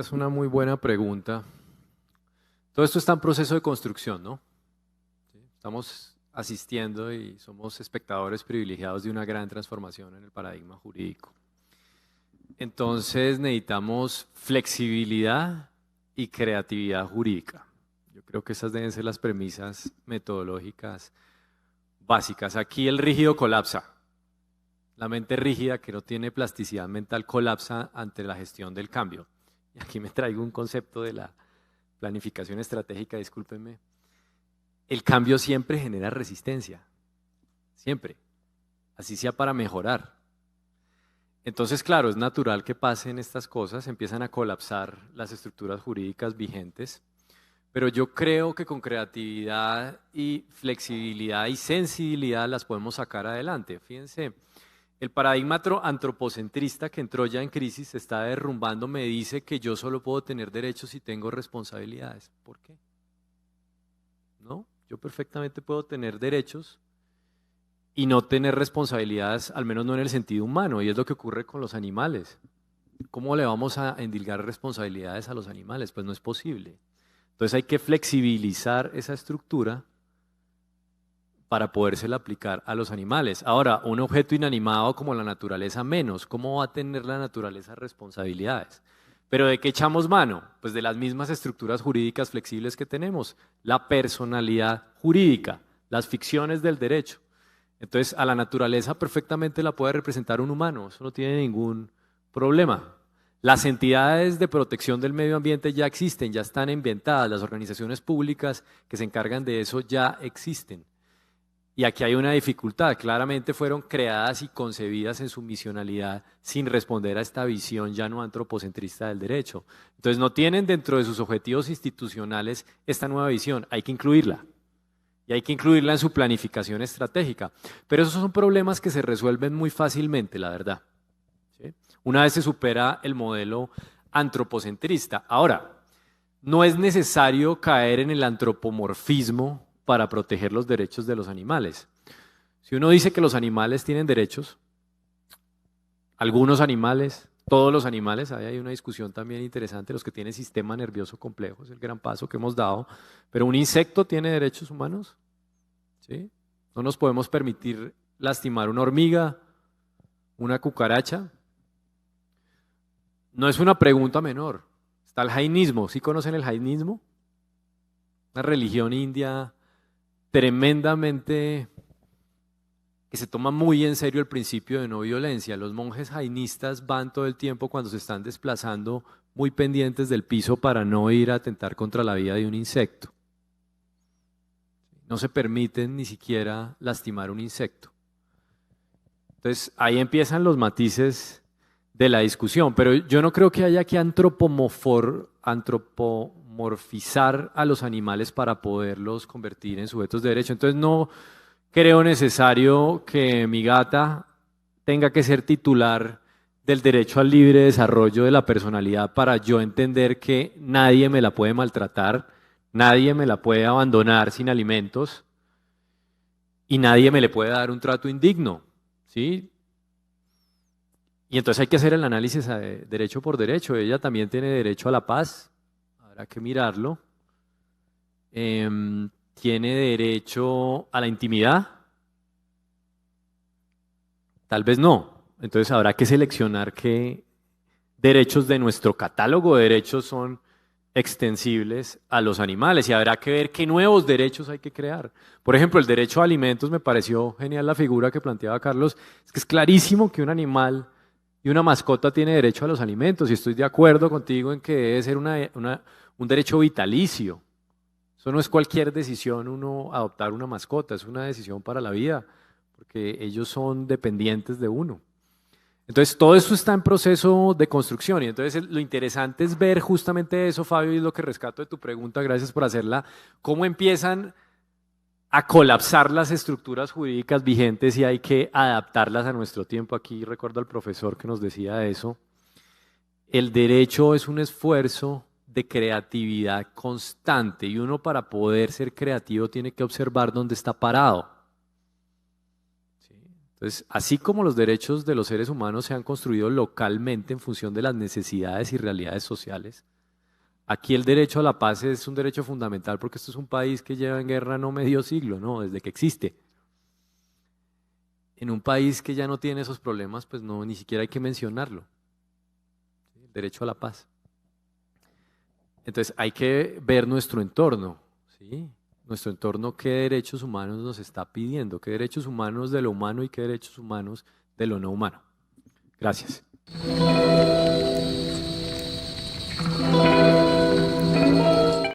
es una muy buena pregunta. Todo esto está en proceso de construcción, ¿no? ¿Sí? Estamos asistiendo y somos espectadores privilegiados de una gran transformación en el paradigma jurídico. Entonces necesitamos flexibilidad y creatividad jurídica. Yo creo que esas deben ser las premisas metodológicas básicas. Aquí el rígido colapsa. La mente rígida que no tiene plasticidad mental colapsa ante la gestión del cambio. Y aquí me traigo un concepto de la planificación estratégica, discúlpenme. El cambio siempre genera resistencia, siempre, así sea para mejorar. Entonces, claro, es natural que pasen estas cosas, empiezan a colapsar las estructuras jurídicas vigentes, pero yo creo que con creatividad y flexibilidad y sensibilidad las podemos sacar adelante. Fíjense, el paradigma antropocentrista que entró ya en crisis, se está derrumbando, me dice que yo solo puedo tener derechos si tengo responsabilidades. ¿Por qué? ¿No? Yo perfectamente puedo tener derechos y no tener responsabilidades, al menos no en el sentido humano, y es lo que ocurre con los animales. ¿Cómo le vamos a endilgar responsabilidades a los animales? Pues no es posible. Entonces hay que flexibilizar esa estructura para podérsela aplicar a los animales. Ahora, un objeto inanimado como la naturaleza menos, ¿cómo va a tener la naturaleza responsabilidades? ¿Pero de qué echamos mano? Pues de las mismas estructuras jurídicas flexibles que tenemos, la personalidad jurídica, las ficciones del derecho. Entonces, a la naturaleza perfectamente la puede representar un humano, eso no tiene ningún problema. Las entidades de protección del medio ambiente ya existen, ya están inventadas, las organizaciones públicas que se encargan de eso ya existen. Y aquí hay una dificultad, claramente fueron creadas y concebidas en su misionalidad sin responder a esta visión ya no antropocentrista del derecho. Entonces no tienen dentro de sus objetivos institucionales esta nueva visión, hay que incluirla. Y hay que incluirla en su planificación estratégica. Pero esos son problemas que se resuelven muy fácilmente, la verdad. ¿Sí? Una vez se supera el modelo antropocentrista. Ahora, no es necesario caer en el antropomorfismo para proteger los derechos de los animales. Si uno dice que los animales tienen derechos, algunos animales, todos los animales, ahí hay una discusión también interesante, los que tienen sistema nervioso complejo, es el gran paso que hemos dado, pero ¿un insecto tiene derechos humanos? ¿Sí? No nos podemos permitir lastimar una hormiga, una cucaracha. No es una pregunta menor. Está el jainismo, ¿sí conocen el jainismo? Una religión india tremendamente que se toma muy en serio el principio de no violencia. Los monjes jainistas van todo el tiempo cuando se están desplazando muy pendientes del piso para no ir a atentar contra la vida de un insecto. No se permiten ni siquiera lastimar un insecto. Entonces ahí empiezan los matices de la discusión, pero yo no creo que haya que antropomorfizar a los animales para poderlos convertir en sujetos de derecho. Entonces no creo necesario que mi gata tenga que ser titular del derecho al libre desarrollo de la personalidad para yo entender que nadie me la puede maltratar, nadie me la puede abandonar sin alimentos y nadie me le puede dar un trato indigno, ¿sí? Y entonces hay que hacer el análisis de derecho por derecho. Ella también tiene derecho a la paz, habrá que mirarlo. Tiene derecho a la intimidad, tal vez no. Entonces habrá que seleccionar qué derechos de nuestro catálogo de derechos son extensibles a los animales y habrá que ver qué nuevos derechos hay que crear. Por ejemplo, el derecho a alimentos, me pareció genial la figura que planteaba Carlos, es que es clarísimo que un animal y una mascota tiene derecho a los alimentos y estoy de acuerdo contigo en que debe ser un derecho vitalicio. Eso no es cualquier decisión uno adoptar una mascota, es una decisión para la vida, porque ellos son dependientes de uno. Entonces, todo esto está en proceso de construcción y entonces lo interesante es ver justamente eso, Fabio, y es lo que rescato de tu pregunta, gracias por hacerla, cómo empiezan a colapsar las estructuras jurídicas vigentes y hay que adaptarlas a nuestro tiempo. Aquí recuerdo al profesor que nos decía eso. El derecho es un esfuerzo de creatividad constante y uno para poder ser creativo tiene que observar dónde está parado. ¿Sí? Entonces, así como los derechos de los seres humanos se han construido localmente en función de las necesidades y realidades sociales, Aquí el derecho a la paz es un derecho fundamental porque esto es un país que lleva en guerra no medio siglo, no, desde que existe. En un país que ya no tiene esos problemas, pues no, ni siquiera hay que mencionarlo. El derecho a la paz. Entonces hay que ver nuestro entorno, ¿sí? Nuestro entorno, qué derechos humanos nos está pidiendo, qué derechos humanos de lo humano y qué derechos humanos de lo no humano. Gracias.